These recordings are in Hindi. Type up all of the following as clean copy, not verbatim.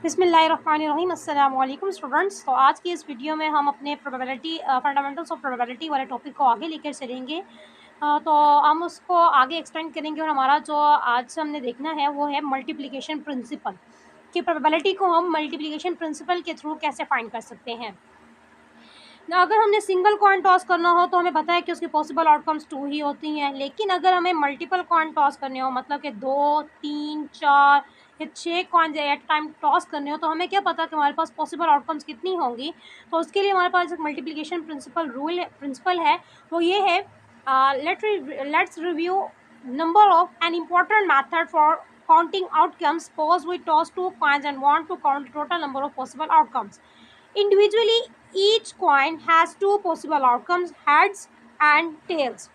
बिस्मिल्लाहिर्रहमानिर्रहीम। अस्सलाम वालेकुम स्टूडेंट्स। तो आज की इस वीडियो में हम अपने प्रोबेबिलिटी फंडामेंटल्स ऑफ प्रोबेबिलिटी वाले टॉपिक को आगे लेकर चलेंगे। तो हम उसको आगे एक्सटेंड करेंगे और हमारा जो आज हमने देखना है वो है मल्टीप्लिकेशन प्रिंसिपल, कि प्रोबेबिलिटी को हम मल्टीप्लिकेशन प्रिंसिपल के थ्रू कैसे फाइंड कर सकते हैं। अगर हमने सिंगल कॉइन टॉस करना हो तो हमें पता है कि उसकी पॉसिबल आउटकम्स 2 ही होती हैं, लेकिन अगर हमें मल्टीपल कॉइन टॉस करने हो, मतलब कि 2, 3, 4 या 6 कॉइन एट टाइम टॉस करने हो, तो हमें क्या पता कि हमारे पास पॉसिबल आउटकम्स कितनी होंगी। तो उसके लिए हमारे पास एक मल्टीप्लिकेशन प्रिंसिपल है, वो ये है, let's review number of an important method for counting outcomes. Suppose we toss 2 coins and want to count total number of possible outcomes. Individually, each coin has two possible outcomes, heads and tails.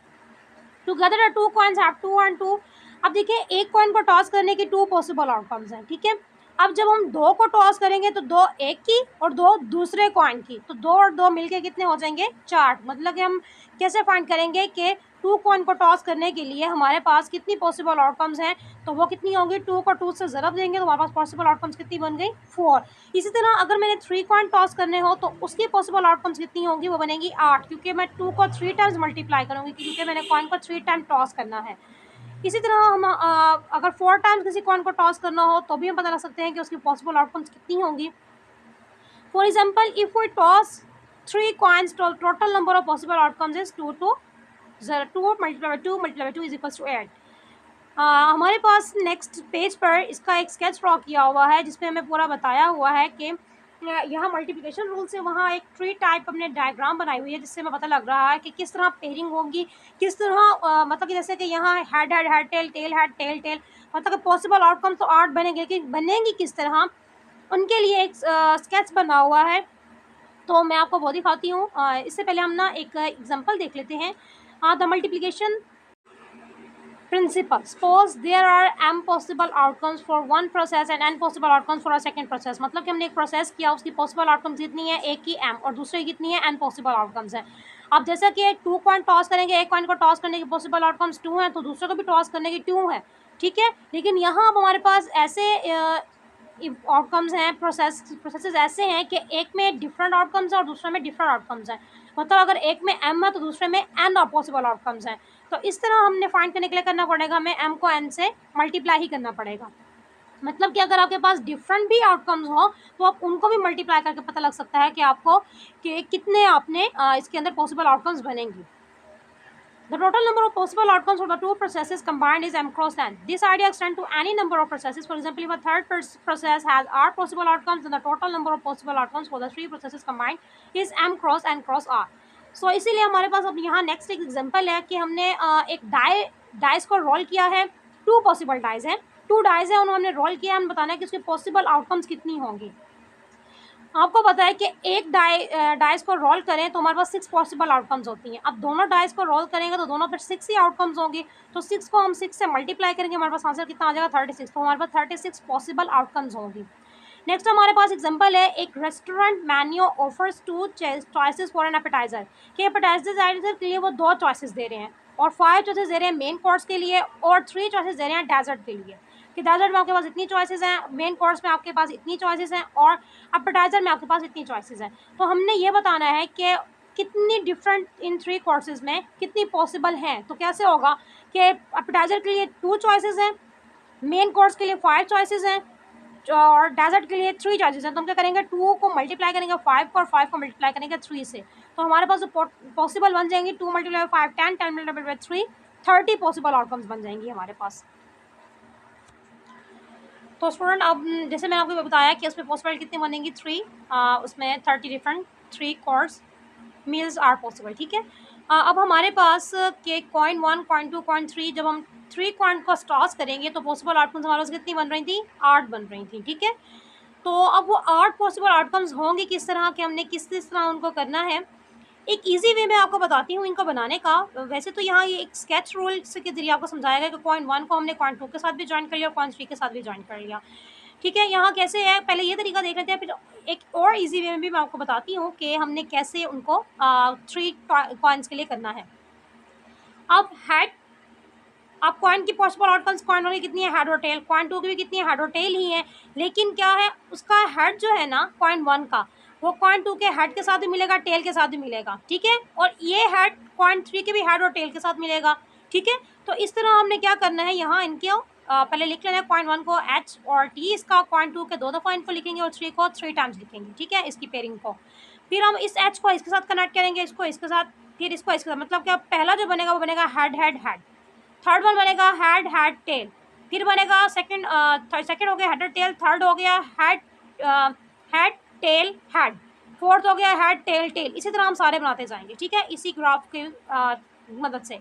Together the two coins have 2 and 2. अब देखिए, एक कॉइन को टॉस करने की 2 पॉसिबल आउटकम्स हैं, ठीक है। अब जब हम 2 को टॉस करेंगे तो 2 एक की और 2 दूसरे कॉइन की, तो 2 और 2 मिलके कितने हो जाएंगे? 4। मतलब कि हम कैसे फाइंड करेंगे कि 2 कॉइन को टॉस करने के लिए हमारे पास कितनी पॉसिबल आउटकम्स हैं, तो वो कितनी होंगी? 2 को 2 से ज़रब देंगे तो हमारे पास पॉसिबल आउटकम्स कितनी बन गई? 4। इसी तरह अगर मैंने 3 कॉइन टॉस करने हो तो उसकी पॉसिबल आउटकम्स कितनी होंगी? वो बनेगी 8, क्योंकि मैं 2 को 3 टाइम्स मल्टीप्लाई करूंगी, क्योंकि मैंने कॉइन को 3 टाइम टॉस करना है। इसी तरह हम अगर 4 टाइम्स किसी कॉइन को टॉस करना हो तो भी हम पता लगा सकते हैं कि उसकी पॉसिबल आउटकम्स कितनी होंगी। For example, if we toss 3 coins, total number of possible outcomes is 2 multiply 2 is equals to 8। हमारे पास नेक्स्ट पेज पर इसका एक स्केच ड्रॉ किया हुआ है, जिसमें हमें पूरा बताया हुआ है कि यहाँ मल्टीप्लिकेशन रूल से वहाँ एक ट्री टाइप हमने डायग्राम बनाई हुई है, जिससे हमें पता लग रहा है कि किस तरह पेयरिंग होगी, किस तरह मतलब कि जैसे कि यहाँ head head head tail tail head tail tail, मतलब कि पॉसिबल आउटकम तो 8 बनेंगे, कि बनेंगी किस तरह, उनके लिए एक स्केच बना हुआ है। तो मैं आपको वो दिखाती हूँ। इससे पहले हम ना एक एग्जाम्पल देख लेते हैं। The multiplication principle. Suppose there are m possible outcomes for one process and n possible outcomes for a second process. मतलब कि हमने एक प्रोसेस किया, उसकी पॉसिबल आउटकम्स कितनी है? एक की m, और दूसरे की कितनी है? n पॉसिबल आउटकम्स है। अब जैसा कि 2 कॉइन टॉस करेंगे, एक कॉइन को टॉस करने की पॉसिबल आउटकम्स 2 हैं, तो दूसरे को भी टॉस करने की 2 है, ठीक है। लेकिन यहाँ अब हमारे पास ऐसे आउटकम्स हैं, प्रोसेसेस ऐसे हैं कि एक में डिफरेंट आउटकम्स है और दूसरे में डिफरेंट आउटकम्स हैं। मतलब अगर एक में m है तो दूसरे में n पॉसिबल आउटकम्स हैं। तो इस तरह हमने फाइंड करने के लिए करना पड़ेगा, हमें m को n से मल्टीप्लाई ही करना पड़ेगा। मतलब कि अगर आपके पास डिफरेंट भी आउटकम्स हो तो आप उनको भी मल्टीप्लाई करके पता लग सकता है कि आपको कि कितने आपने इसके अंदर पॉसिबल आउटकम्स बनेंगी। The total number of possible outcomes for the two processes combined is m cross n. This idea extends to any number of processes. For example, if a third process has r possible outcomes, then the total number of possible outcomes for the three processes combined is m cross n cross r. So इसीलिए हमारे पास अब यहाँ नेक्स्ट एक एग्जांपल है कि हमने एक डाइस को रोल किया है। 2 पॉसिबल डाइस हैं, 2 डाइस है, उन्होंने रोल किया है, हमें बताना है कि उसकी पॉसिबल आउटकम्स कितनी होंगी। आपको पता है कि एक डाइस को रोल करें तो हमारे पास 6 पॉसिबल आउटकम्स होती हैं। अब दोनों डाइस को रोल करेंगे तो दोनों पर 6 ही आउटकम्स होंगी, तो 6 को हम 6 से मल्टीप्लाई करेंगे, हमारे पास आंसर कितना आ जाएगा? 36। तो हमारे पास 36 पॉसिबल आउटकम्स होंगी। नेक्स्ट हमारे पास एग्जांपल है, एक restaurant menu offers 2 choices for an appetizer, कि एपेटाइजर के लिए वो 2 चॉइसेस दे रहे हैं और 5 चॉइसेस दे रहे हैं मेन कोर्स के लिए, और 3 चॉइसेस दे रहे हैं डेजर्ट के लिए, कि डेजर्ट में आपके पास इतनी चॉइसेस हैं, मेन कोर्स में आपके पास इतनी चॉइसेस हैं, और एपेटाइजर में आपके पास इतनी चॉइसेस हैं। तो हमने ये बताना है कि कितनी डिफरेंट इन 3 कोर्सेज में कितनी पॉसिबल हैं। तो कैसे होगा कि एपेटाइजर के लिए 2 चॉइसेस हैं, मेन कोर्स के लिए 5 चॉइसेस हैं, और डेजर्ट के लिए 3 चॉइसेस हैं। तो हम क्या करेंगे? 2 को मल्टीप्लाई करेंगे 5 को, और 5 को मल्टीप्लाई करेंगे 3 से, तो हमारे पास जो पॉसिबल बन जाएंगी 2 मल्टीप्लाई 5 10, 10 मल्टीप्लाई 3 30 पॉसिबल आउटकम्स बन जाएंगी हमारे पास। तो स्टूडेंट, अब जैसे मैंने आपको बताया कि उसमें पॉसिबल कितनी बनेंगी? 3, उसमें 30 different 3 course meals are possible, ठीक है। अब हमारे पास के कॉइन 1, कॉइन 2, कॉइन 3, जब हम 3 कॉइन को टॉस करेंगे तो पॉसिबल आउटकम्स हमारे पास कितनी बन रही थी? 8 बन रही थी, ठीक है। तो अब वो 8 पॉसिबल आउटकम्स होंगी किस तरह के, हमने किस तरह उनको करना है। एक इजी वे में आपको बताती हूँ इनको बनाने का। वैसे तो यहाँ ये एक स्केच रूल के जरिए आपको समझाया गया कि कॉइन 1 को हमने कॉइन 2 के साथ भी ज्वाइन कर लिया और कॉइन 3 के साथ भी ज्वाइन कर लिया, ठीक है। यहाँ कैसे है, पहले ये तरीका देख लेते हैं, फिर एक और इजी वे में भी मैं आपको बताती हूँ कि हमने कैसे उनको 3 कॉइन्स के लिए करना है। अब हेड अब कॉइन की पॉसिबल आउटकम्स, कॉइन वन की कितनी है, हेड और टेल, कॉइन टू की भी कितनी है, हेड और टेल ही है, लेकिन क्या है उसका हेड जो है ना कॉइन वन का, वो कॉइन टू के हेड के साथ भी मिलेगा, टेल के साथ भी मिलेगा, ठीक है, और ये हेड कॉइन थ्री के भी हेड और टेल के साथ मिलेगा, ठीक है। तो इस तरह हमने क्या करना है यहाँ इनके पहले लिख लेना है कॉइन वन को एच और टी इसका, कॉइन टू के 2 दफ़ा इनको लिखेंगे और थ्री को 3 टाइम्स लिखेंगे, ठीक है, इसकी पेयरिंग को। फिर हम इस एच को इसके साथ कनेक्ट करेंगे, इसको इसके साथ, फिर इसको इसके साथ, मतलब क्या पहला जो बनेगा वो बनेगा head head head, third one बनेगा हेड हेड टेल, फिर बनेगा सेकंड सेकंड हो गया हेड टेल, थर्ड हो गया head head tail head, fourth हो गया हेड टेल टेल, इसी तरह हम सारे बनाते जाएंगे, ठीक है, इसी ग्राफ की मदद से।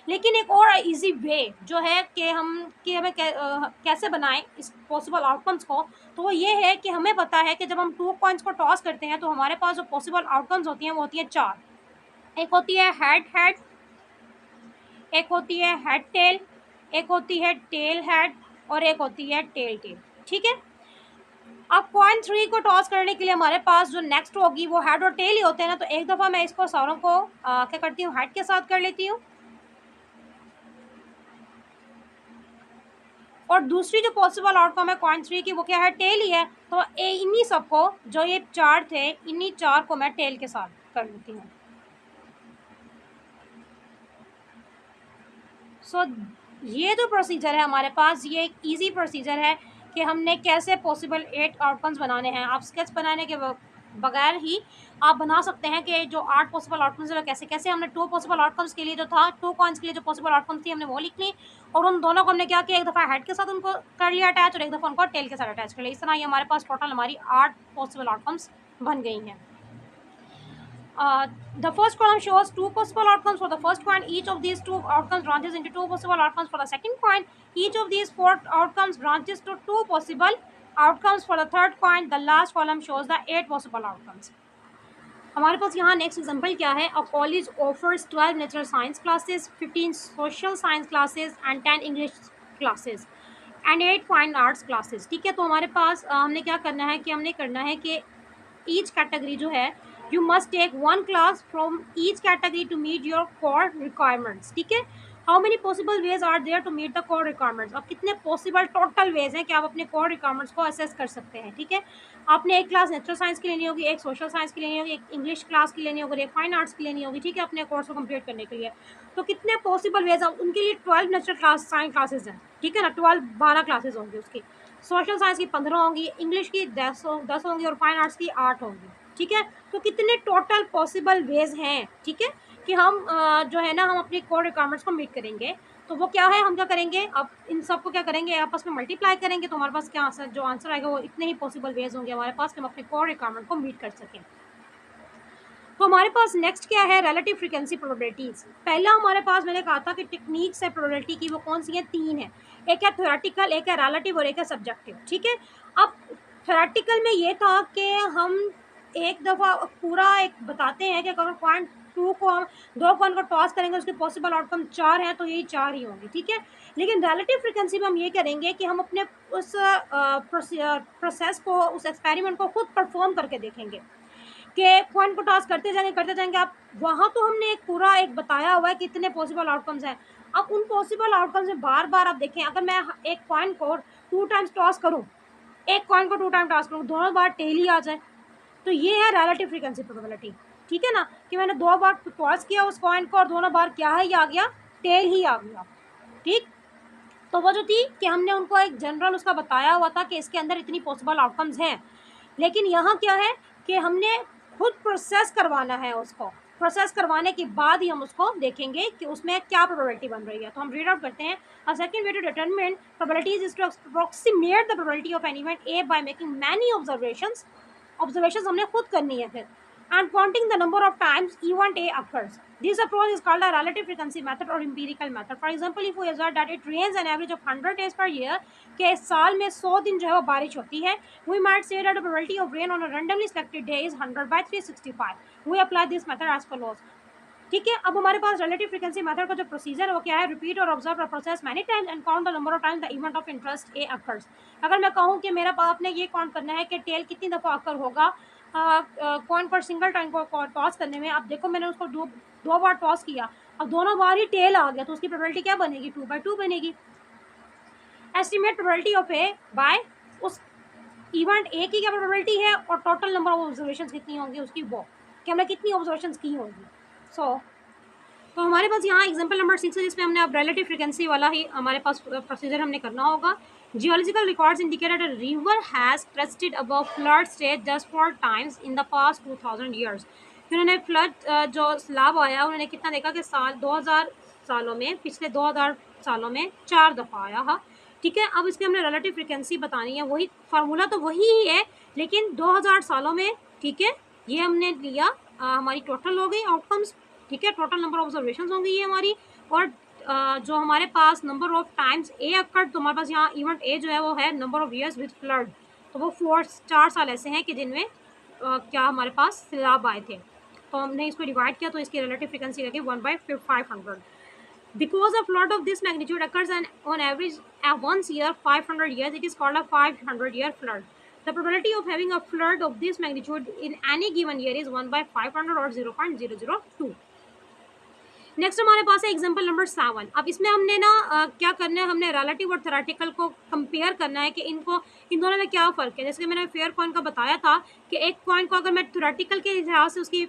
लेकिन एक और इजी वे जो है कि हमें कैसे बनाएं इस पॉसिबल आउटकम्स को, तो वो ये है कि हमें पता है कि जब हम 2 कॉइन्स को टॉस करते हैं तो हमारे पास जो पॉसिबल आउटकम्स होती हैं वो होती है 4। एक होती है हेड हेड, एक होती है हेड टेल, एक होती है टेल हेड और एक होती है टेल टेल, ठीक है। अब कॉइन 3 को टॉस करने के लिए हमारे पास जो नेक्स्ट होगी वो हेड और टेल ही होते हैं ना, तो एक दफ़ा मैं इसको सारों को क्या करती हूँ, हेड के साथ कर लेती हूँ, और दूसरी जो पॉसिबल आउटकम है कॉइन 3 की वो क्या है, टेल ही है, तो इन्हीं सबको जो ये 4 थे इन्हीं 4 को मैं टेल के साथ कर लेती हूँ। सो ये जो प्रोसीजर है हमारे पास, ये एक ईजी प्रोसीजर है कि हमने कैसे पॉसिबल 8 आउटकम्स बनाने हैं। आप स्केच बनाने के बगैर ही आप बना सकते हैं कि जो 8 पॉसिबल आउटकम्स है कैसे कैसे। हमने 2 पॉसिबल आउटकम्स के लिए जो था, 2 कॉइन्स के लिए जो पॉसिबल आउटकम्स थी हमने वो लिख ली, और उन दोनों को हमने क्या किया, एक दफ़ा हेड के साथ उनको कर लिया अटैच और एक दफ़ा उनको टेल के साथ अटैच कर लिया। इस तरह ये हमारे पास टोटल हमारी 8 पॉसिबल आउटकम्स बन गई हैं। The first column shows 2 possible outcomes for the first coin. Each of these 2 outcomes branches into 2 possible outcomes for the second coin. Each of these 4 outcomes branches to 2 possible outcomes for the third coin. The last column shows the 8 possible outcomes. हमारे पास यहाँ नेक्स्ट एग्जाम्पल क्या है, a college offers 12 natural science classes, 15 social science classes and 10 English classes and 8 fine arts classes, ठीक है। तो हमारे पास हमने क्या करना है कि हमने करना है कि ईच कैटेगरी जो है, you must take 1 class from each category to meet your core requirements, ठीक है। How many possible ways are there to meet the core requirements, अब कितने पॉसिबल टोटल वेज हैं कि आप अपने कोर रिक्वायरमेंट्स को असेस कर सकते हैं, ठीक है। आपने एक क्लास नेचुरल साइंस की लेनी होगी, एक सोशल साइंस की लेनी होगी, एक इंग्लिश क्लास की लेनी होगी, एक फाइन आर्ट्स की लेनी होगी, ठीक है, अपने कोर्स को कंप्लीट करने के लिए। तो कितने पॉसिबल वेज, अब उनके लिए 12 नेचुरल क्लास साइंस क्लासेज हैं, ठीक है ना, 12 क्लासेज होंगी उसकी, सोशल साइंस की 15 होंगी, इंग्लिश की 10 होंगी और फाइन आर्ट्स की 8 होंगी, ठीक है। तो कितने टोटल पॉसिबल वेज हैं, ठीक है, कि हम जो है ना हम अपनी कोर रिक्वायरमेंट्स को मीट करेंगे। तो वो क्या है, हम क्या करेंगे, अब इन सबको क्या करेंगे, आपस में मल्टीप्लाई करेंगे, तो हमारे पास क्या आंसर, जो आंसर आएगा वो इतने ही पॉसिबल वेज होंगे हमारे पास कि हम अपनी कोर रिक्वायरमेंट को मीट कर सकें। तो हमारे पास नेक्स्ट क्या है, रिलेटिव फ्रीक्वेंसी प्रोबेबिलिटीज़। पहला हमारे पास मैंने कहा था कि टेक्निक्स है प्रोबेबिलिटी की, वो कौन सी है, 3 है, एक है थ्योरेटिकल, एक है रिलेटिव और एक है सब्जेक्टिव, ठीक है। अब थ्योरेटिकल में ये था कि हम एक दफ़ा पूरा एक बताते हैं कि अगर पॉइंट 2 को हम 2 कॉइन को टॉस करेंगे उसके पॉसिबल आउटकम 4 हैं, तो यही 4 ही होंगे, ठीक है। लेकिन रिलेटिव फ्रीक्वेंसी में हम ये करेंगे कि हम अपने उस प्रोसेस को, उस एक्सपेरिमेंट को खुद परफॉर्म करके देखेंगे कि कॉइन को टॉस करते जाएंगे आप, वहाँ तो हमने एक पूरा एक बताया हुआ है कि इतने पॉसिबल आउटकम्स हैं। अब उन पॉसिबल आउटकम्स में बार बार आप देखें, अगर मैं एक कॉइन को 2 टाइम्स टॉस करूँ, एक कॉइन को 2 टाइम टॉस करूँ, दोनों बार टेल ही आ जाए, तो ये है रिलेटिव फ्रीक्वेंसी प्रोबेबिलिटी, ठीक है ना, कि मैंने 2 बार टॉस किया उस कॉइन को और दोनों बार क्या ही आ गया, टेल ही आ गया, ठीक। तो वो जो थी कि हमने उनको एक जनरल उसका बताया हुआ था कि इसके अंदर इतनी पॉसिबल आउटकम्स हैं, लेकिन यहाँ क्या है कि हमने खुद प्रोसेस करवाना है, उसको प्रोसेस करवाने के बाद ही हम उसको देखेंगे कि उसमें क्या प्रोबेबिलिटी बन रही है। तो हम रीड आउट करते हैं, a second way to determine probabilities is to approximate the probability of an event A by making many observations हमने खुद करनी है फिर, and counting the number of times event A occurs. This approach is called a relative frequency method or empirical method. For example, if we assert that it rains an average of 100 days per year, कि साल में 100 दिन जो है वो बारिश होती है, we might say that the probability of rain on a randomly selected day is 100 by 365. We apply this method as follows. ठीक है। अब हमारे पास रिलेटिव फ्रीक्वेंसी मेथड का जो प्रोसीजर है वो क्या है, रिपीट और observe the process many times and count the number of times the event of interest A occurs. अगर मैं कहूँ कि मेरा आपने ये काउंट करना है कि टेल कितनी दफ़ा अकर होगा कॉइन पर सिंगल टाइम को टॉस करने में, आप देखो मैंने उसको दो बार टॉस किया, अब दोनों बार ही टेल आ गया तो उसकी प्रोबेबिलिटी क्या बनेगी, 2/2 बनेगी। Estimate probability of A by उस इवेंट ए की क्या प्रोबेबिलिटी है और टोटल नंबर ऑफ ऑब्जर्वेशन कितनी होंगी उसकी, वो कि हमने कितनी ऑब्जर्वेशन की होंगी। तो हमारे पास यहाँ एग्जांपल नंबर 6 है जिसमें हमने अब रिलेटिव फ्रीक्वेंसी वाला ही हमारे पास प्रोसीजर हमने करना होगा। Geological records indicated a river has crested above flood stage just 4 times in the past 2000 years. उन्होंने फ्लड जो सैलाब आया उन्होंने कितना देखा कि साल 2000 सालों में, पिछले 2000 सालों में 4 दफ़ा आया। हाँ ठीक है, अब इसकी हमने रिलेटिव फ्रीक्वेंसी बतानी है, वही फार्मूला तो वही ही है लेकिन 2000 सालों में। ठीक है, ये हमने लिया, हमारी टोटल हो गई आउटकम्स। ठीक है, टोटल नंबर ऑफ ऑब्जर्वेशन होंगी ये हमारी, और जो हमारे पास number of times A occurred, तो हमारे पास यहाँ इवेंट ए जो है वो है number of years with flood, तो वो 4 साल ऐसे हैं कि जिनमें क्या हमारे पास सैलाब आए थे। तो हमने इसको डिवाइड किया तो इसकी रिलेटिव फ्रीक्वेंसी लगी 1/500। Because a flood of this magnitude occurs on average once year 500 years, it is called a 500-year flood. The probability of having a flood of this magnitude in any given year is 1/500 or 0.002. Next हमारे पास है एग्जाम्पल नंबर 7। अब इसमें हमने ना क्या करना है, हमने रिलेटिव और थ्योरेटिकल को कंपेयर करना है कि इन दोनों में क्या फ़र्क है। जैसे मैंने फेयर कॉइन का बताया था कि एक कॉइन को अगर मैं थ्योरेटिकल के लिहाज से उसकी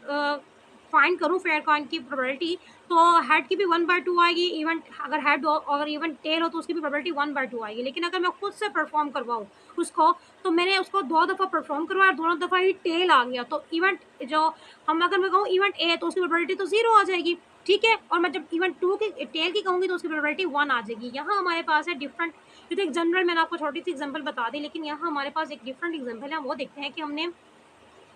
फाइंड करूँ फेयर कॉइन की प्रोबेबिलिटी, तो हेड की भी 1/2 आएगी, इवेंट अगर हेड हो और इवेंट टेल हो तो उसकी भी प्रोबेबिलिटी 1/2 आएगी। लेकिन अगर मैं खुद से परफॉर्म करवाऊँ उसको, तो मैंने उसको 2 दफ़ा परफॉर्म करवाया, दोनों दफ़ा ही टेल आ गया, तो इवेंट जो अगर मैं कहूँ इवेंट ए तो उसकी प्रोबेबिलिटी तो 0 आ जाएगी। ठीक है, और मैं जब इवेंट 2 की टेल की कहूँगी तो उसकी प्रोबेबिलिटी 1 आ जाएगी। यहाँ हमारे पास है डिफरेंट, ये तो एक जनरल मैंने आपको छोटी सी एग्जांपल बता दी, लेकिन यहाँ हमारे पास एक डिफरेंट एग्जांपल है, वो देखते हैं कि हमने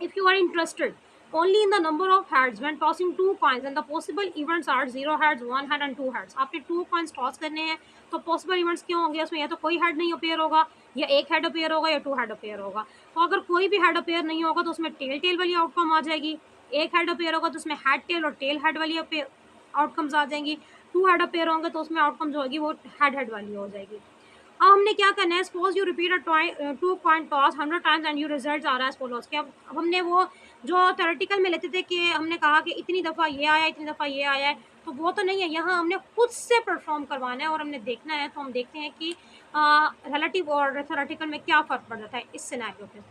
if you are interested only in the number of heads when tossing 2 coins and the possible events are 0 heads, 1 head and 2 heads। आपने 2 coins टॉस करने हैं तो पॉसिबल इवेंट्स क्यों होंगे उसमें, या तो कोई हेड नहीं अपेयर होगा, या एक हेड अपेयर होगा, या 2 हेड अपेयर होगा। तो अगर कोई भी हेड अपेयर नहीं होगा तो उसमें टेल वाली आउटकम आ जाएगी, एक हेड अपेयर होगा तो उसमें हेड टेल और टेल हेड वाली आउटकम्स आ जाएंगी, 2 हेड अपेयर होंगे तो उसमें आउटकम जो होगी वो हेड वाली हो जाएगी। अब हमने क्या करना है, suppose you repeat a 2 coin toss 100 times and you result आ रहा है सपोज के। अब हमने वो जो थ्योरेटिकल में लेते थे कि हमने कहा कि इतनी दफ़ा ये आया, इतनी दफ़ा ये आया है, तो वो तो नहीं है, यहाँ हमने खुद से परफॉर्म करवाना है और हमने देखना है। तो हम देखते हैं कि रिलेटिव और थ्योरेटिकल में क्या फ़र्क पड़ जाता है इस सिनेरियो पे।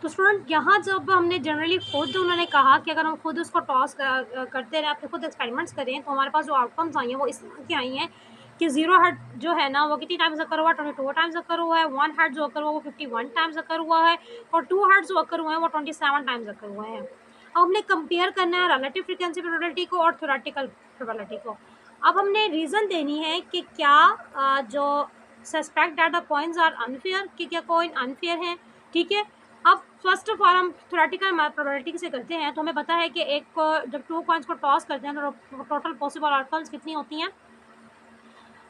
तो स्टूडेंट यहाँ जब हमने जनरली खुद उन्होंने कहा कि अगर हम खुद उसको टॉस करते रहे, अपने खुद एक्सपेरिमेंट्स करें, तो हमारे पास जो आउटकम्स आई हैं वो इस तरह की आई हैं कि 0 हेड जो है ना वो कितनी टाइम्स अकर हुआ, 22 टाइम्स अकर हुआ है, 1 हेड जो अकर हुआ वो 51 टाइम्स अकर हुआ है, और 2 हेड जो अकर हुए हैं वो 27 टाइम्स अकर हुए हैं। अब हमने कंपेयर करना है रिलेटिव फ्रीक्वेंसी प्रोबेबिलिटी को और थ्योरेटिकल प्रोबेबिलिटी को। अब हमने रीज़न देनी है कि क्या जो suspect that the coins are unfair, कि क्या कॉइन अनफेयर है। ठीक है, अब फर्स्ट ऑफ ऑल हम थ्योरेटिकल प्रोबेबिलिटी से करते हैं, तो हमें पता है कि एक को जब 2 कॉइन्स को टॉस करते हैं तो टोटल पॉसिबल आउटकम्स कितनी होती हैं,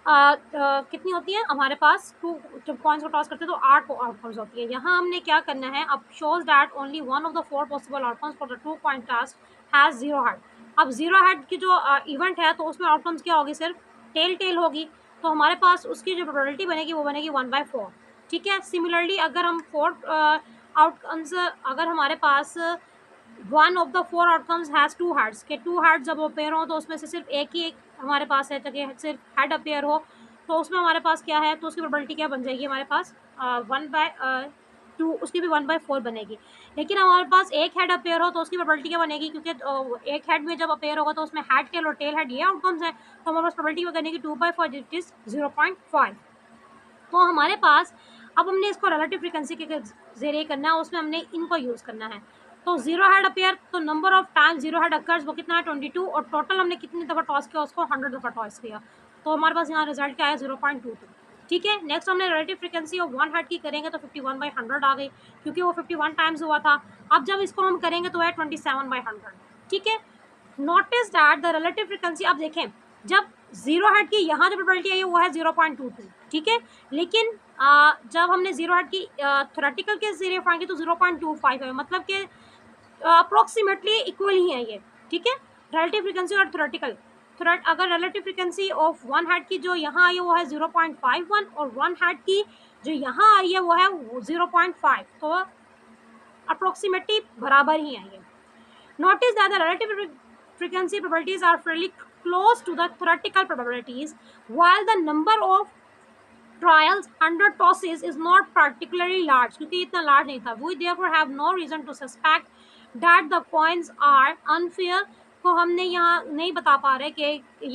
कितनी होती है हमारे पास 2, जब कॉइन्स को टॉस करते हैं तो 8 आउटकम्स होती है। यहाँ हमने क्या करना है, अब shows that only 1 of the 4 possible outcomes for the 2 coin toss has 0 head. अब 0 हेड की जो इवेंट है तो उसमें आउटकम्स क्या होगी, सिर्फ टेल होगी, तो हमारे पास उसकी जो प्रोबेबिलिटी बनेगी वो बनेगी 1/4। ठीक है, सिमिलरली अगर हम 4 आउटकम्स, अगर हमारे पास 1 of the 4 outcomes has 2 heads, के 2 हेड्स जब अपेयर हो तो उसमें से सिर्फ एक ही हमारे पास है कि सिर्फ हेड अपेयर हो, तो उसमें हमारे पास क्या है, तो उसकी प्रोबेबिलिटी क्या बन जाएगी हमारे पास 1/2, उसकी भी 1/4 बनेगी। लेकिन हमारे पास एक हेड अपेयर हो तो उसकी प्रोबेबिलिटी क्या बनेगी, क्योंकि एक हेड में जब अपेयर होगा तो उसमें हेड टेल और टेल हेड ये आउटकम्स हैं, तो हमारे पास प्रोबेबिलिटी क्या बनेगी 2/4, इट इज़ 0.5। तो हमारे पास अब हमने इसको रिलेटिव फ्रीक्वेंसी के ज़रिए करना है, उसमें हमने इनको यूज़ करना है। तो 0 हेड अपेयर, तो number of time 0 head occurs वो कितना है 22, और टोटल हमने कितनी दफ़ा टॉस किया उसको 100 दफ़ा टॉस किया, तो हमारे पास यहाँ रिजल्ट क्या है 0.22। ठीक है, नेक्स्ट हमने रिलेटिव फ्रीक्वेंसी ऑफ 1 हेड की करेंगे तो 51/100 आ गई, क्योंकि वो 51 टाइम्स हुआ था। अब जब इसको हम करेंगे तो है 27/100। ठीक है, notice that the relative frequency, अब देखें जब 0 हेड की यहाँ जो प्रोबेबिलिटी आई है वो है 0.22। ठीक है, लेकिन जब हमने 0 हेड की थ्योरेटिकल के जरिए फाइंड की तो 0.25 है, मतलब कि अप्रोक्सीमेटली इक्वल ही है ये। ठीक है, रिलेटिव फ्रीक्वेंसी और थ्योरेटिकल, अगर रिलेटिव फ्रीक्वेंसी ऑफ 1 हेड की जो यहाँ आई है वो है 0.51 और 1 हेड की जो यहाँ आई है वो है 0.5, तो अप्रोक्सीमेटली बराबर ही है ये। Notice that the relative frequency probabilities are fairly close to the theoretical probabilities, while the number of trials under tosses is not particularly large, क्योंकि इतना large नहीं था. We therefore have no reason to suspect that the coins are unfair. को हमने यहाँ नहीं बता पा रहे कि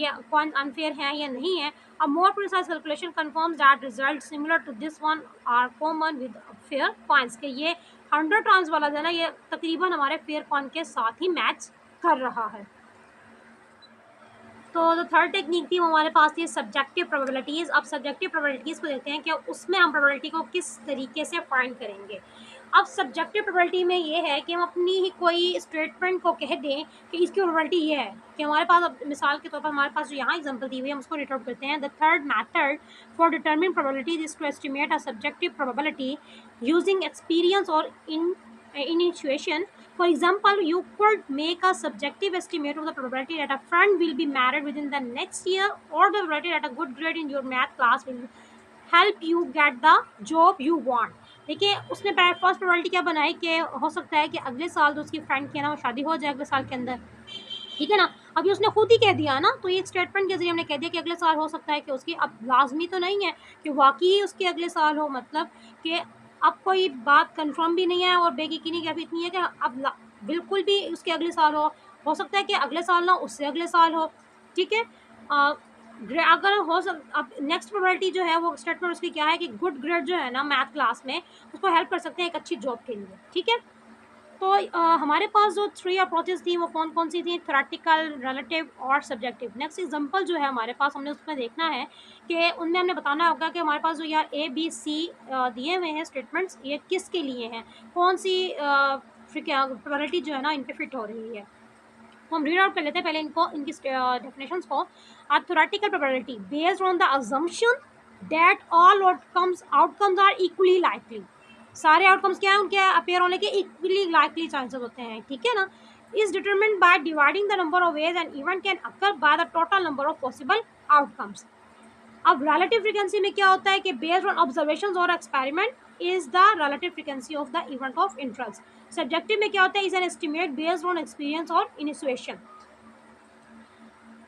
ये coins unfair हैं या नहीं है. A more precise calculation confirms that results similar to this one are common with fair coins. कि ये 100 times वाला जो है ना, ये तकरीबन हमारे fair coin के साथ ही मैच कर रहा है. तो जो थर्ड टेक्निक थी वो हमारे पास थी सब्जेक्टिव प्रोबेबिलिटीज़. अब सब्जेक्टिव प्रोबेबिलिटीज़ को देखते हैं कि उसमें हम प्रोबेबिलिटी को किस तरीके से फाइंड करेंगे. अब सब्जेक्टिव प्रोबेबिलिटी में ये है कि हम अपनी ही कोई स्टेटमेंट को कह दें कि इसकी प्रोबेबिलिटी ये है कि हमारे पास, अब मिसाल के तौर पर हमारे पास जो यहाँ एग्जांपल दी हुई है हम उसको रीड आउट करते हैं. The third method for determine probabilities is to estimate a subjective probability using experience और intuition. For example, you could make a subjective estimate of the probability that a friend will be married within the next year, or the probability that a good grade in your math class will help you get the job you want. देखिए उसने फर्स्ट प्रोबेबिलिटी क्या बनाई कि हो सकता है कि अगले साल तो उसकी फ्रेंड की ना वो शादी हो जाए अगले साल के अंदर, ठीक है ना. अभी उसने खुद ही कह दिया ना, तो ये स्टेटमेंट के जरिए हमने कह दिया कि अगले साल हो सकता है कि उसकी, अब लाजमी तो नहीं है कि वाकई उसके अगले साल हो, मतलब कि अब कोई बात कंफर्म भी नहीं है और बेयकीनी की अभी इतनी है कि अब बिल्कुल भी उसके अगले साल हो सकता है कि अगले साल ना उससे अगले साल हो, ठीक है. अगर हो अब नेक्स्ट प्रोबेबिलिटी जो है वो स्टेटमेंट उसकी क्या है कि गुड ग्रेड जो है ना मैथ क्लास में उसको हेल्प कर सकते हैं एक अच्छी जॉब के लिए, ठीक है. तो हमारे पास जो 3 अप्रोचेस थी वो कौन कौन सी थी, थ्योरेटिकल, रिलेटिव और सब्जेक्टिव. नेक्स्ट एग्जांपल जो है हमारे पास हमने उसमें देखना है कि उनमें हमने बताना होगा कि हमारे पास जो यहाँ ABC दिए हुए हैं स्टेटमेंट्स, ये किसके लिए हैं, कौन सी प्रोबेबिलिटी जो है ना इन पे फिट हो रही है. तो हम रीड आउट कर लेते हैं पहले इनको, इनकी डेफिनेशंस को. A theoretical probability based on the assumption that all outcomes are equally likely. सारे आउटकम्स क्या है उनके अपेयर होने के इक्वली लाइकली चांसेस होते हैं, ठीक है ना. Is determined by dividing the number of ways an event can occur by the total number of possible outcomes. अब रिलेटिव फ्रीक्वेंसी में क्या होता है कि बेस्ड ऑन ऑब्जर्वेशंस और experiment is the relative frequency of the event of interest. Subjective में क्या होता है, is an estimate based on experience और इनिशिएशन.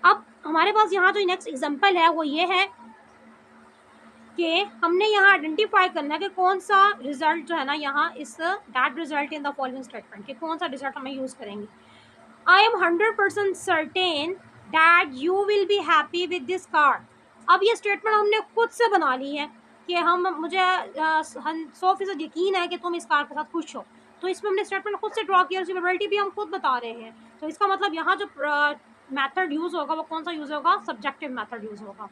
अब हमारे पास यहाँ जो नेक्स्ट एग्जांपल है वो ये है कि हमने यहाँ आइडेंटिफाई करना है कि कौन सा रिजल्ट जो है ना यहाँ इस that result in the following statement कि कौन सा रिजल्ट हमें यूज़ करेंगे. I am 100% certain that you will be happy with this car. अब ये स्टेटमेंट हमने खुद से बना ली है कि मुझे 100% यकीन है कि तुम इस कार के साथ खुश हो. तो इसमें हमने स्टेटमेंट खुद से ड्रॉ किया, उसकी प्रोबेबिलिटी भी हम खुद बता रहे हैं. तो इसका मतलब यहाँ जो मेथड यूज़ होगा वो कौन सा यूज़ होगा, सब्जेक्टिव मेथड यूज़ होगा.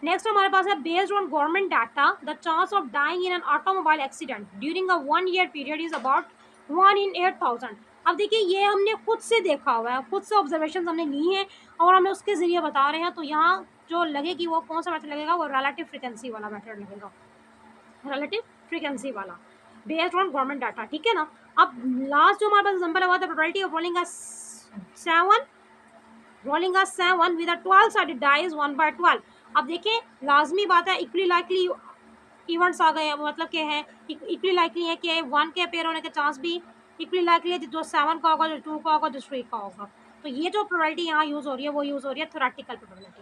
नेक्स्ट हमारे पास है based on government data the chance of dying in an automobile accident during a 1 year period is about 1 in 8,000. अब देखिए ये हमने खुद से देखा हुआ है, खुद से ऑब्जर्वेशन हमने ली हैं और हमें उसके ज़रिए बता रहे हैं. तो यहाँ जो लगेगी वो कौन सा मेथड लगेगा, वो रिलेटिव फ्रीक्वेंसी वाला मेथड लगेगा, रिलेटिव फ्रीक्वेंसी वाला बेस्ड ऑन गवर्नमेंट डाटा, ठीक है ना. अब लास्ट जो हमारे पास एग्जांपल हुआ था probability of rolling a 7 with a 12-sided die is 1/12. अब देखिए लाजमी बात है इक्वली लाइकली इवेंट्स आ गए, मतलब क्या है इक्वली लाइकली है कि 1 के अपेयर होने के चांस भी इक्वली लाइकली है, जो 7 का होगा, जो 2 का होगा, जो 3 का होगा. तो ये जो प्रोबेबिलिटी यहाँ यूज़ हो रही है वो यूज़ हो रही है थ्योरेटिकल प्रोबेबिलिटी.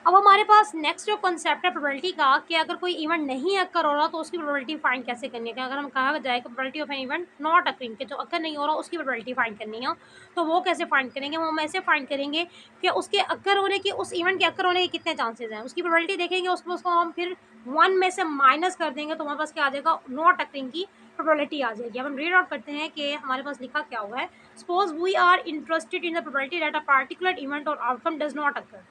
अब हमारे पास नेक्स्ट जो कॉन्सेप्ट है प्रोबेबिलिटी का कि अगर कोई इवेंट नहीं अकर हो रहा तो उसकी प्रोबेबिलिटी फाइंड कैसे करनी है. कि अगर हम कहा जाए कि probability of an event not occurring, के जो अकर नहीं हो रहा उसकी प्रोबेबिलिटी फाइंड करनी है, तो वो कैसे फाइंड करेंगे, वो हम ऐसे फाइंड करेंगे कि उसके अकर होने की, उस इवेंट के अकर होने के कितने चांसेस हैं, उसकी प्रोबेबिलिटी देखेंगे, उसमें उसको हम फिर 1 में से माइनस कर देंगे तो हमारे पास क्या आ जाएगा, नॉट अकरिंग की प्रोबेबिलिटी आ जाएगी. अब हम रीड आउट करते हैं कि हमारे पास लिखा क्या हुआ है. Suppose we are interested in the probability that a particular event और outcome does not occur.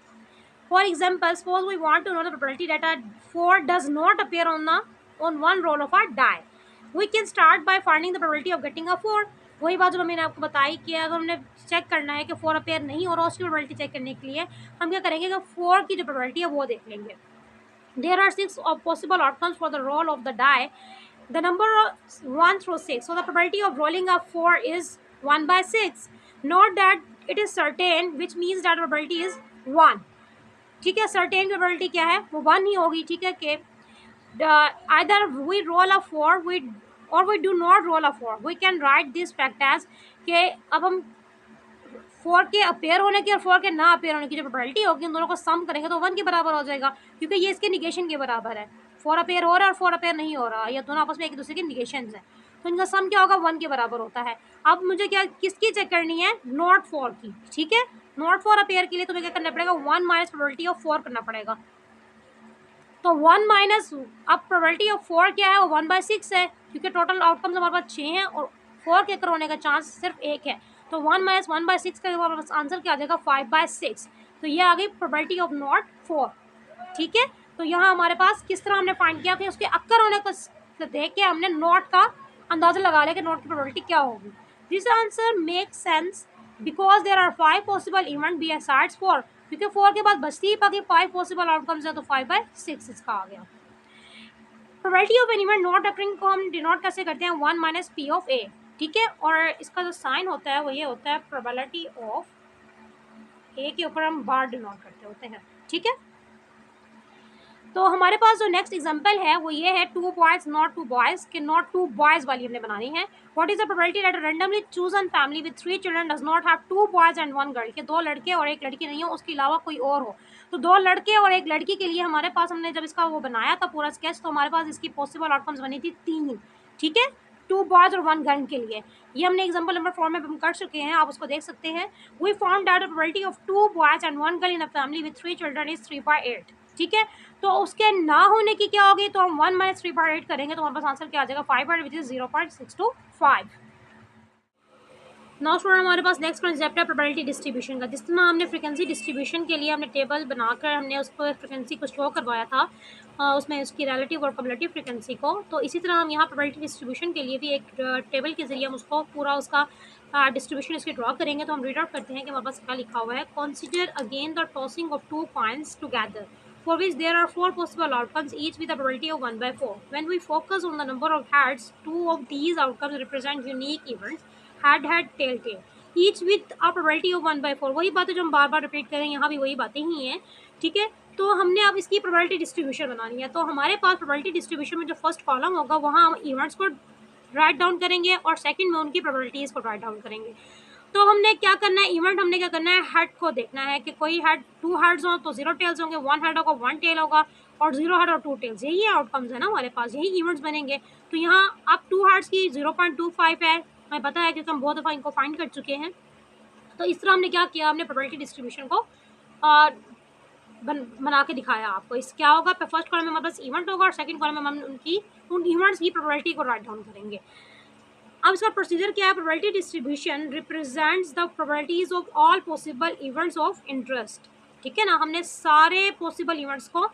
For example, suppose we want to know the probability that a 4 does not appear on one roll of a die. We can start by finding the probability of getting a 4. वही बात जो मैंने आपको बताई कि अगर हमने चेक करना है कि 4 अपेयर नहीं हो रहा उसकी प्रोबेबिलिटी चेक करने के लिए हम क्या करेंगे कि 4 की जो प्रोबेबिलिटी है वो देख लेंगे. There are 6 possible outcomes for the roll of the die. The number 1 through 6. So the probability of rolling a 4 is 1/6. Note that it is certain, which means that the probability is 1. ठीक है, सर्टेन की प्रोबेबिलिटी क्या है, वो 1 ही होगी. ठीक है कि either we roll a 4 we do not roll a 4. We can write this fact as कि अब हम 4 के अपेयर होने की और 4 के ना अपेयर होने की जो प्रोबेबिलिटी होगी उन दोनों को सम करेंगे तो 1 के बराबर हो जाएगा, क्योंकि ये इसके निगेशन के बराबर है। 4 अपेयर हो रहा है और 4 अपेयर नहीं हो रहा, ये दोनों आपस में एक दूसरे के निगेशंस हैं, तो इनका सम क्या होगा, 1 के बराबर होता है। अब मुझे क्या किसकी चेक करनी है, नॉट 4 की, ठीक है। नॉट 4 अपेयर के लिए तुम्हें क्या करना पड़ेगा, 1 माइनस प्रोबेबिलिटी ऑफ 4 करना पड़ेगा। तो 1 माइनस, अब प्रोबेबिलिटी ऑफ 4 क्या है, वो 1/6 है, क्योंकि टोटल आउटकम्स हमारे पास 6 हैं और 4 के होने का चांस सिर्फ 1 है। तो 1 माइनस 1/6 का हमारे पास आंसर क्या आ जाएगा, 5/6। तो ये आ गई प्रोबेबिलिटी ऑफ नॉट 4, ठीक है। तो यहाँ हमारे पास किस तरह हमने फाइंड किया कि उसके अक्कर होने को देख के हमने नॉट का अंदाजा लगा लिया कि नॉट की प्रोबेबिलिटी क्या होगी। This answer make sense because there are 5 possible event besides 4, क्योंकि 4 के बाद बचती ही बाकी 5 पॉसिबल आउटकम्स है, तो 5/6 इसका आ गया। Probability of an event not occurring को हम डिनोट कैसे करते हैं, 1 माइनस पी ऑफ ए, ठीक है। और इसका जो साइन होता है वो ये होता है, प्रोबेबिलिटी ऑफ ए के ऊपर हम बार डिनोट करते होते हैं, ठीक है। तो हमारे पास जो नेक्स्ट एग्जांपल है वो ये है, 2 बॉयज नॉट 2 बॉयज, कि नॉट 2 बॉयज वाली हमने बनानी है। What is the probability that randomly chosen family with 3 children does not have 2 boys and 1 girl, के 2 लड़के और एक लड़की नहीं हो, उसके अलावा कोई और हो। तो 2 लड़के और एक लड़की के लिए हमारे पास, हमने जब इसका वो बनाया था पूरा स्केच, तो हमारे पास इसकी पॉसिबल आउटकम्स बनी थी 3, ठीक है, 2 बॉयज और 1 गर्ल के लिए। ये हमने एग्जांपल नंबर 4 में हम कर चुके हैं, आप उसको देख सकते हैं। We found that the probability of 2 boys and 1 girl in a family with 3 children is 3/8, ठीक है। तो उसके ना होने की क्या होगी, तो हम 1 माइनस 3/8 करेंगे तो हमारे पास आंसर क्या आ जाएगा, 5/8 विच इज 0.625। नाउ स्टूडेंट, हमारे पास नेक्स्ट कॉन्सेप्ट है प्रोबेबिलिटी डिस्ट्रीब्यूशन का। जिस तरह हमने फ्रीक्वेंसी डिस्ट्रीब्यूशन के लिए हमने टेबल बनाकर हमने उसको फ्रीक्वेंसी को शो करवाया था, उसमें उसकी रिलेटिव और कम्युलेटिव फ्रीक्वेंसी को, तो इसी तरह हम यहाँ प्रोबेबिलिटी डिस्ट्रीब्यूशन के लिए भी एक टेबल के जरिए हम उसको पूरा उसका डिस्ट्रीब्यूशन इसकी ड्रॉ करेंगे। तो हम रीड आउट करते हैं कि हमारे पास क्या लिखा हुआ है, consider again the tossing of 2 coins together for which there are 4 possible outcomes, each with a probability of 1/4. When we focus on the number of heads, 2 of these outcomes represent unique events, head, head, tail, tail, each with a probability of 1/4. वही बातें जो हम बार बार रिपीट करें, यहाँ भी वही बातें ही हैं, ठीक है। तो हमने अब इसकी प्रोबेबिलिटी डिस्ट्रीब्यूशन बनानी है। तो हमारे पास प्रोबेबिलिटी डिस्ट्रीब्यूशन में जो फर्स्ट कॉलम होगा वहाँ हम इवेंट्स को राइट डाउन करेंगे और सेकंड में उनकी प्रोबेबिलिटीज़ को राइट डाउन करेंगे। तो हमने क्या करना है, इवेंट हमने क्या करना है, हेड को देखना है कि कोई हेड 2 हेड्स हो तो 0 टेल्स होंगे, 1 हेड होगा 1 टेल होगा, और 0 हेड और 2 टेल्स, यही आउटकम्स है ना हमारे पास, यही इवेंट्स बनेंगे। तो यहाँ अब 2 हेड्स की 0.25 है, हमें पता है क्योंकि हम बहुत दफ़ा इनको फाइंड कर चुके हैं। तो इस तरह हमने क्या किया, हमने प्रोबेबिलिटी डिस्ट्रीब्यूशन को बना के दिखाया आपको। इस क्या होगा, फर्स्ट कॉलम में हमारे पास इवेंट होगा और सेकंड कॉलम में हम उन इवेंट्स की प्रोबेबिलिटी को राइट डाउन करेंगे। अब इसका प्रोसीजर क्या है, probability distribution represents the probabilities of all possible events of interest, ठीक है ना। हमने सारे पॉसिबल इवेंट्स को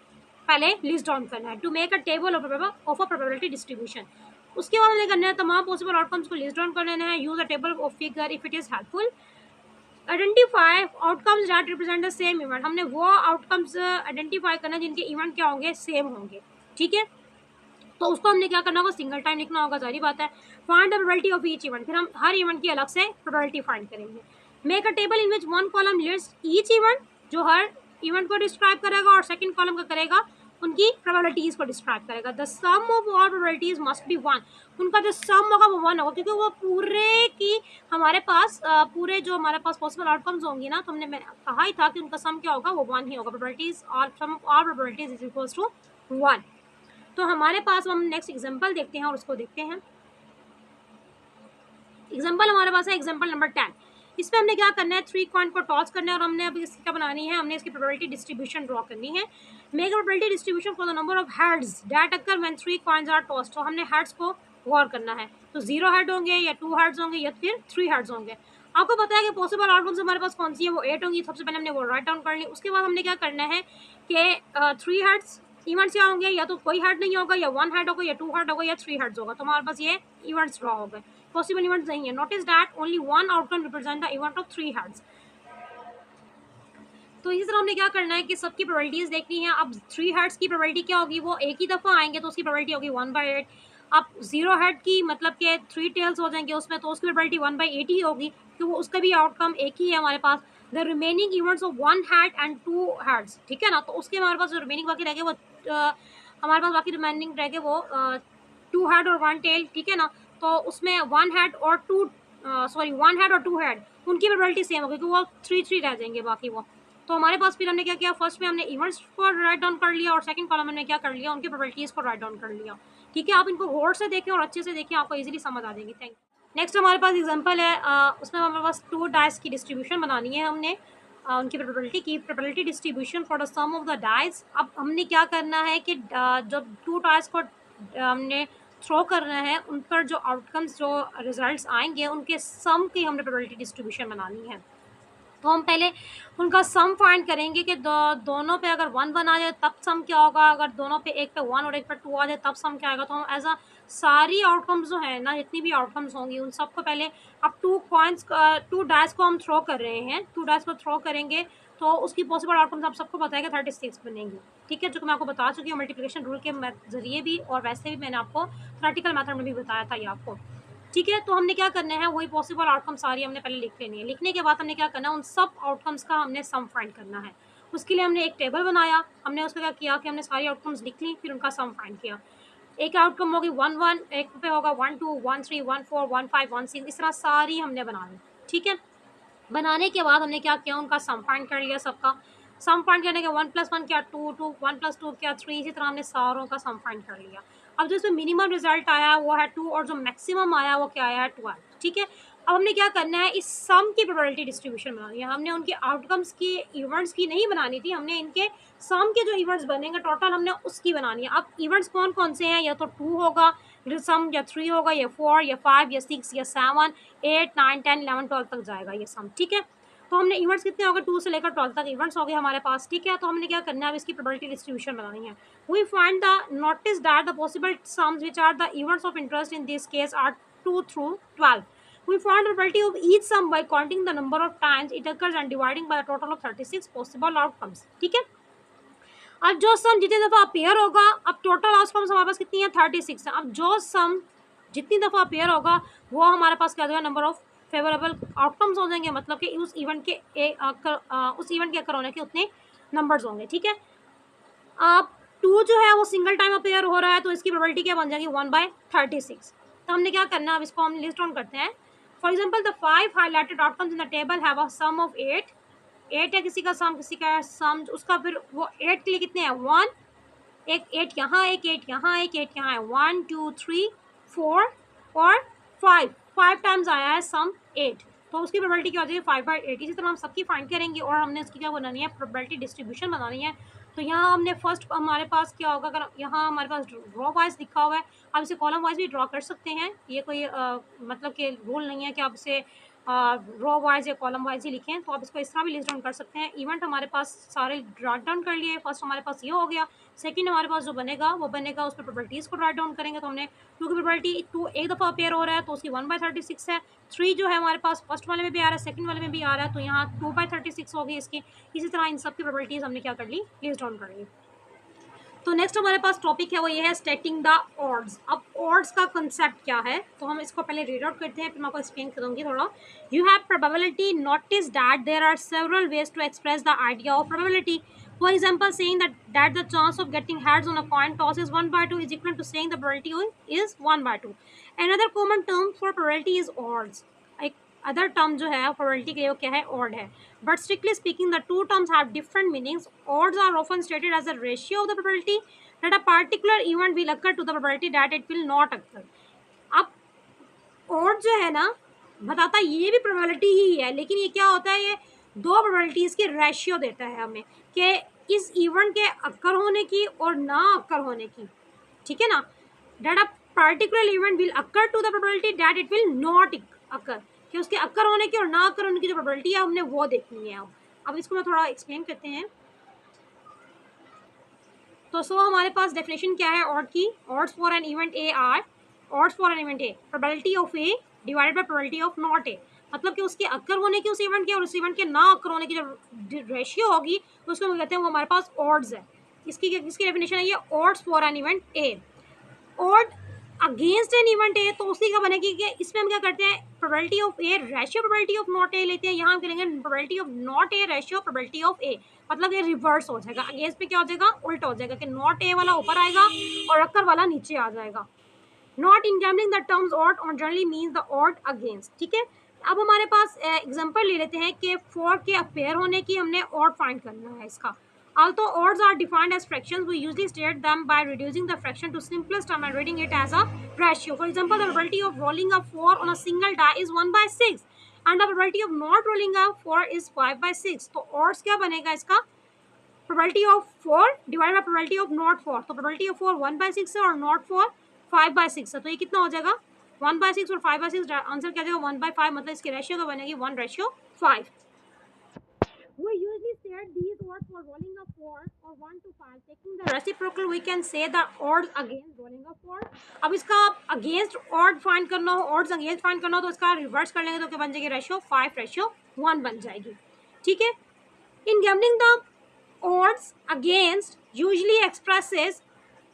पहले लिस्ट डाउन करना है to make a table of a probability distribution. उसके बाद हमें करना है तमाम पॉसिबल आउटकम्स को लिस्ट डाउन कर लेना है, use a table of figure if it is helpful. Identify outcomes that represent the same event, हमने वो आउटकम्स आइडेंटिफाई करना है जिनके इवेंट क्या होंगे, सेम होंगे, ठीक है। तो उसको हमने क्या करना होगा, सिंगल टाइम लिखना होगा, सारी बात है। Find the probability of each event, फिर हम हर इवेंट की अलग से प्रोबेबिलिटी फाइंड करेंगे। Make a table in which 1 column list each event, जो हर इवेंट को डिस्क्राइब करेगा, और सेकंड कॉलम का करेगा उनकी प्रोबेबिलिटीज को डिस्क्राइब करेगा। The sum of all probabilities must be 1, उनका जो सम होगा वो 1 होगा, क्योंकि वो पूरे की हमारे पास पूरे जो हमारे पास पॉसिबल आउटकम्स होंगी ना, तो हमने कहा ही था कि उनका सम क्या होगा, वो 1 ही होगा। Probabilities all sum of all probabilities is equals to 1। तो हमारे पास हम नेक्स्ट एग्जांपल देखते हैं और उसको देखते हैं। एग्जांपल हमारे पास है एग्जांपल नंबर 10। इसमें हमने क्या करना है, 3 कॉइन को टॉस करना है और हमने अभी इसकी क्या बनानी है, हमने इसकी प्रोबेबिलिटी डिस्ट्रीब्यूशन ड्रॉ करनी है। Make probability distribution for the number of heads that occur when 3 coins are tossed. तो हमने हेड्स को गौर करना है, तो 0 हेड होंगे या 2 हेड्स होंगे या फिर 3 हेड्स होंगे। आपको पता है कि पॉसिबल आउटकम्स हमारे पास कौन सी है, वो 8 होंगी। सबसे पहले हमने वो राइट डाउन कर ली। उसके बाद हमने क्या करना है कि 3 हेड्स इवेंट्स क्या होंगे, या तो कोई हेड नहीं होगा, या 1 हेड होगा, या 2 हेड होगा, या 3 हेड्स होगा। तो हमारे पास ये इवेंट्स ड्रॉ हो गए, पॉसिबल इवेंट्स नहीं है। Notice that only 1 outcome represent the event of 3 heads. तो इसी तरह हमने क्या करना है कि सबकी प्रोबेबिलिटीज देखनी है। अब 3 हेड्स की प्रोबेबिलिटी क्या होगी, वो एक ही दफ़ा आएंगे तो उसकी प्रोबेबिलिटी होगी 1/8। अब 0 हेड की मतलब कि 3 टेल्स हो जाएंगे उसमें, तो उसकी प्रोबेबिलिटी 1/8 ही होगी, क्योंकि वो उसका भी आउटकम एक ही है हमारे पास। The remaining events of 1 head and 2 heads, ठीक है ना। तो उसके हमारे पास जो रिमेनिंग बाकी रह गए वो हमारे पास बाकी रिमेनिंग रह गए वो 2 हेड और 1 टेल, ठीक है ना। तो उसमें 1 हेड और 2 सॉरी 1 हेड और 2 हेड, उनकी प्रोबेबिलिटी सेम होगी क्योंकि वो 3 रह जाएंगे बाकी वो। तो हमारे पास फिर हमने क्या किया, फर्स्ट में हमने इवेंट्स को राइट डाउन कर लिया और सेकंड कॉलम में क्या कर लिया, उनकी प्रोबेबिलिटीज़ को राइट डाउन कर लिया। ठीक है, आप इनको गौर से देखें और अच्छे से देखें, आपको इजीली समझ आ जाएगी। Thank you. नेक्स्ट हमारे पास एग्जांपल है, उसमें हमारे पास 2 डाइस की डिस्ट्रीब्यूशन बनानी है हमने, उनकी प्रोबेबिलिटी की probability distribution for the sum of the dice. अब हमने क्या करना है कि जब 2 डाइस को हमने थ्रो करना है, उन पर जो आउटकम्स जो रिजल्ट्स आएंगे उनके सम की हमने प्रोबेबिलिटी डिस्ट्रीब्यूशन बनानी है। तो हम पहले उनका सम फाइंड करेंगे कि दोनों पे अगर 1 1 आ जाए तब सम क्या होगा, अगर दोनों पे एक पे 1 और एक पे 2 आ जाए तब सम क्या आएगा। तो हम एज अ सारी आउटकम्स जो है ना, जितनी भी आउटकम्स होंगी उन सबको पहले, अब 2 डाइस को हम थ्रो कर रहे हैं, 2 डाइस को थ्रो करेंगे तो उसकी पॉसिबल आउटकम्स आप सबको पता है कि 36 बनेंगी। ठीक है, जो कि मैं आपको बता चुकी हूँ मल्टीप्लिकेशन रूल के जरिए भी, और वैसे भी मैंने आपको प्रैक्टिकल मेथड में भी बताया था ये आपको। ठीक है, तो हमने क्या करना है, वही पॉसिबल आउटकम सारी हमने पहले लिख लेनी है। लिखने के बाद हमने क्या करना है, उन सब आउटकम्स का हमने सम फाइंड करना है। उसके लिए हमने एक टेबल बनाया, हमने उसमें क्या किया कि हमने सारी आउटकम्स लिख ली, फिर उनका सम फाइंड किया। एक आउटकम होगी 1 1, एक पे होगा 1 2 1 3 1 4 1 5 1 6, इस तरह सारी हमने बना ली। ठीक है, बनाने के बाद हमने क्या किया, उनका सम फाइंड कर लिया सबका। सम फाइंड करने के 1 + 1 क्या 2 2, 1 + 2 क्या 3, इसी तरह हमने सारों का सम फाइंड कर लिया। अब जो इसमें मिनिमम रिजल्ट आया वो है 2 और जो मैक्सिमम आया वो क्या आया है 12। ठीक है, अब हमने क्या करना है, इस सम की प्रोबेबिलिटी डिस्ट्रीब्यूशन बनानी है। हमने उनके आउटकम्स की, इवेंट्स की नहीं बनानी थी, हमने इनके सम के जो इवेंट्स बनेंगे टोटल हमने उसकी बनानी है। अब इवेंट्स कौन कौन से हैं, या तो 2 होगा सम, या 3 होगा, या 4 या 5 या 6 या 7 8 9 10 11 12 तक जाएगा ये सम। ठीक है, तो हमने इवेंट्स कितने हो गए, 2 से लेकर 12 तक इवेंट्स हो गए हमारे पास। ठीक है, तो हमने क्या करना है, अब इसकी प्रोबेबिलिटी डिस्ट्रीब्यूशन बनानी है। We find the notice that the possible sums which are the events of interest in this case are 2 through 12. We find the probability of each sum by counting the number of times it occurs and dividing by a total of 36 possible outcomes. ठीक है, अब जो सम जितनी दफ़ा अपेयर होगा, अब टोटल आउटकम्स हमारे पास कितनी है 36 है। अब जो सम जितनी दफ़ा अपेयर होगा वो हमारे पास क्या होगा, नंबर ऑफ फेवरेबल आउटकम्स हो जाएंगे, मतलब कि उस इवेंट के अकर होने के उतने नंबर्स होंगे। ठीक है, अब 2 जो है वो सिंगल टाइम अपेयर हो रहा है तो इसकी प्रोबेबिलिटी क्या बन जाएगी 1/36। तो हमने क्या करना है, अब इसको हम लिस्ट डाउन करते हैं। For example the 5 highlighted outcomes in the table have a sum of 8 है, किसी का सम, किसी का सम, उसका फिर वो 8 के लिए कितने हैं 1, एक 8 यहाँ, एक 8 यहाँ, एक 8 यहाँ है, 1 2 3 4 और 5 टाइम्स आया है सम 8, तो उसकी प्रोबेबिलिटी क्या हो जाएगी 5/8। इसी तरह हम सबकी फाइंड करेंगे और हमने उसकी क्या बनानी है, प्रोबेबिलिटी डिस्ट्रीब्यूशन बनानी है। तो यहाँ हमने फर्स्ट हमारे पास क्या होगा, अगर यहाँ हमारे पास रो वाइज लिखा हुआ है, आप इसे कॉलम वाइज भी ड्रॉ कर सकते हैं। ये कोई मतलब कि रूल नहीं है कि आप इसे रो वाइज या कॉलम वाइज ही लिखें, तो आप इसको इस तरह भी लिस्ट डाउन कर सकते हैं। इवेंट हमारे पास सारे राइट डाउन कर लिए, फर्स्ट हमारे पास ये हो गया। सेकंड हमारे पास जो बनेगा वो बनेगा, उस पर प्रोबेबिलिटीज़ को राइट डाउन करेंगे। तो हमने 2 की प्रोबेबिलिटी 2 एक दफ़ा अपेयर हो रहा है तो उसकी 1/36 है। 3 जो है हमारे पास फर्स्ट वाले में भी आ रहा है, सेकंड वाले में भी आ रहा है, तो यहाँ 2/36 होगी इसकी। इसी तरह इन सब की प्रोबेबिलिटीज़ हमने क्या कर ली, लिस्ट डाउन कर ली। तो नेक्स्ट हमारे पास टॉपिक है वो ये है स्टेटिंग द ऑड्स। अब ऑड्स का कंसेप्ट क्या है, तो हम इसको पहले रीड आउट करते हैं, फिर मैं आपको एक्सप्लेन करूँगी थोड़ा। You have probability, notice that there are several ways to express the idea of probability. For example, saying that the chance of getting heads on a coin toss is 1/2 is equal to saying the probability is 1/2. Another common term for probability is odds. एक अदर टर्म जो है प्रोबेबिलिटी के लिए वो क्या है, ऑड है। But strictly speaking the two terms have different meanings. Odds are often stated as a ratio of the probability that a particular event will occur to the probability that it will not occur. अब ऑड जो है ना, बताता ये भी प्रोबेबिलिटी ही है, लेकिन ये क्या होता है, ये 2 प्रोबेबिलिटीज़ की रेशियो देता है हमें कि इस इवेंट के अक्कर होने की और ना अक्कर होने की। ठीक है ना, that a particular event will occur to the probability that it will not occur, कि उसके अक्कर होने की और ना अक्कर होने की जो प्रोबेबिलिटी है हमने वो देखनी है। अब इसको मैं थोड़ा एक्सप्लेन करते हैं। तो हमारे पास डेफिनेशन क्या है ऑड की, odds for an event A R, odds for an event A probability of A divided by probability of not ए, मतलब कि उसके अक्कर होने की उस इवेंट के और उस इवेंट के ना अक्कर होने की जो रेशियो होगी उसको हम कहते हैं वो हमारे पास ऑड्स है। इसकी डेफिनेशन है ये, odds for an event A. Odd against an event ए, तो उसकी क्या बनेगी कि इसमें हम क्या करते हैं, probability of A ratio probability of not A लेते हैं। यहाँ हम करेंगे probability of not A ratio probability of A, मतलब ये रिवर्स हो जाएगा। अगेंस्ट पे क्या हो जाएगा, उल्टा हो जाएगा कि नॉट ए वाला ऊपर आएगा और अक्कर वाला नीचे आ जाएगा। Not in gambling the terms odd on generally means the odd against, ठीक है। अब हमारे पास एग्जांपल ले लेते हैं कि 4 के अपेयर होने की हमने ऑड फाइंड करना है इसका। Although odds are defined as fractions, we usually state them by reducing the fraction to simplest term and reading it as a ratio. For example, the probability of rolling a 4 on a single die is 1/6 and the probability of not rolling a 4 is 5/6. तो odds क्या बनेगा इसका? Probability of 4 divided by probability of not 4. तो probability of 4 1/6 है और not 4 5/6 है। तो ये कितना हो जाएगा? 1/6 और 5/6 आंसर क्या जाएगा? 1/5, मतलब इसकी रेशियो तो बनेगी 1:5. We usually state these odds for rolling a 4 or 1 to 5. Taking the reciprocal, we can say the odds against rolling a 4. अब इसका against odd find करना हो, odds against find करना हो तो इसका reverse कर लेंगे तो क्या बन जाएगी? रेशियो 5:1 बन जाएगी, ठीक है। In gambling, the odds against usually expresses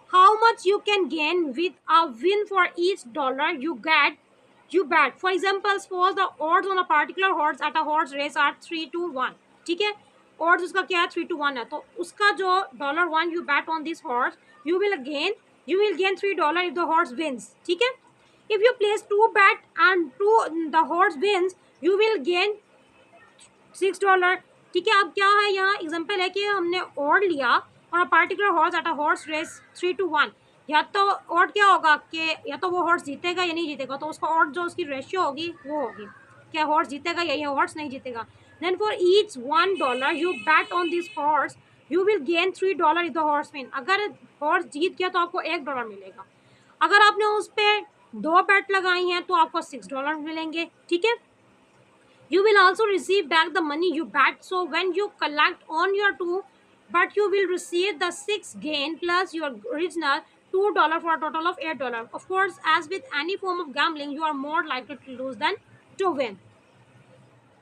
how much you can gain with a win for each dollar you bet. For example, suppose the odds on a particular horse at a horse race are 3-1, ठीक है। odds उसका क्या है? 3-1 है। तो उसका जो $1 you bet on this horse, you will gain $3 if the horse wins, ठीक है। if you place 2 bet and the horse wins, you will gain $6, ठीक है। अब क्या है, यहाँ एग्जांपल है कि हमने ऑड लिया और particular horse at a horse race 3-1, या तो ऑड क्या होगा कि या तो वो हॉर्स जीतेगा या नहीं जीतेगा, तो उसका ऑड जो उसकी रेशियो होगी वो होगी क्या हॉर्स जीतेगा या ये हॉर्स नहीं जीतेगा। Then for each $1 you bet on this horse, you will gain $3 if the horse win. अगर हॉर्स जीत गया तो आपको $1 मिलेगा। अगर आपने उस पर 2 बैट लगाई हैं तो आपको $6 मिलेंगे, ठीक है। You will also receive back the money you bet. So when you collect on your 2, but you will receive the 6 gain plus your original $2 for a total of $8. Of course, as with any form of gambling, you are more likely to lose than to win.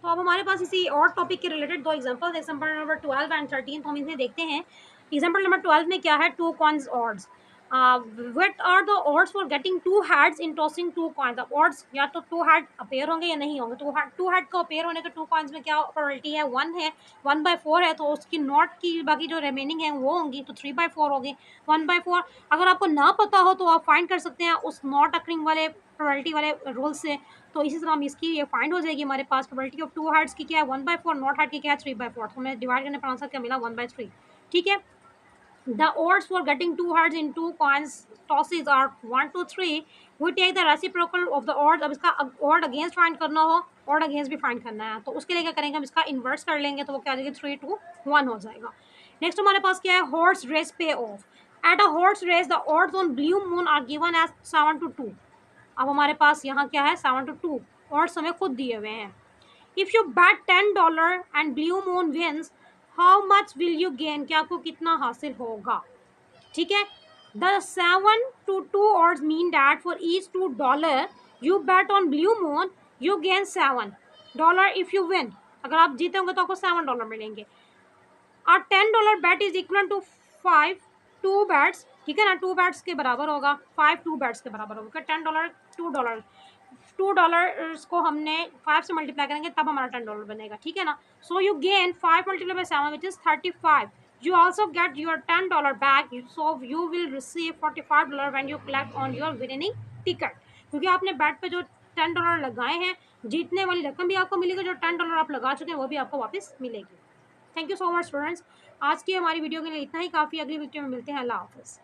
तो अब हमारे पास इसी और टॉपिक के related 2 examples, example number 12 and 13, तो हम इसे देखते हैं। एग्जांपल नंबर 12 में क्या है? 2 coins odds. What are the odds for getting 2 heads in tossing 2 coins. अब ऑड्स या तो 2 हेड अपेयर होंगे या नहीं होंगे। 2 हेड का अपेयर होने के 2 कॉइन्स में क्या प्रोबेबिलिटी है? 1 है, 1/4 है, तो उसकी नॉट की बाकी जो रिमेनिंग है वो होंगी, तो 3/4 होगी। 1/4 अगर आपको ना पता हो तो आप फाइंड कर सकते हैं उस नॉट अकरिंग वाले प्रोबेबिलिटी वाले रूल से। तो इसी तरह हम इसकी ये फाइंड हो जाएगी हमारे पास। प्रोबेबिलिटी ऑफ 2 हेड्स की क्या है? 1/4, नॉट हेड की क्या है? 3/4। तो हमें डिवाइड करने पर आंसर क्या मिला? 1/3, ठीक है। The odds for getting 2 heads in 2 coins tosses are 1 to 3. We take the reciprocal of the odds. अब इसका odd against फाइंड करना हो, odd against भी फाइंड करना है, तो उसके लिए क्या करेंगे? हम इसका इन्वर्स कर लेंगे तो वो क्या आ जाएगा? 3-1 हो जाएगा। नेक्स्ट हमारे पास क्या है? Horse race payoff. At a horse race the odds on blue moon are given as 7-2. अब हमारे पास यहाँ क्या है? 7-2 odds हमें खुद दिए हुए हैं। If you bat $10 and blue moon wins, how much will you gain? क्या आपको कितना हासिल होगा, ठीक है। The 7-2 odds mean that for each $2 you bet on blue moon, you gain $7 if you win. अगर आप जीते होंगे तो आपको $7 मिलेंगे। और $10 bet is equal to 5 2 bets, ठीक है ना। 2 बैट्स के बराबर होगा, 5 2 बैट्स के बराबर होगा। $10 $2 को हमने 5 से मल्टीप्लाई करेंगे तब हमारा $10 बनेगा, ठीक है ना। So you gain 5 multiply by 7 which is 35. You also get your $10 back, so you will receive $45 when you collect on your winning ticket. क्योंकि आपने बैट पे जो $10 लगाए हैं, जीतने वाली रकम भी आपको मिलेगी, जो $10 आप लगा चुके हैं वो भी आपको वापस मिलेगी। Thank you so much students. आज की हमारी वीडियो के लिए इतना ही काफ़ी। अगली वीडियो में मिलते हैं। अल्लाह हाफ़िज़।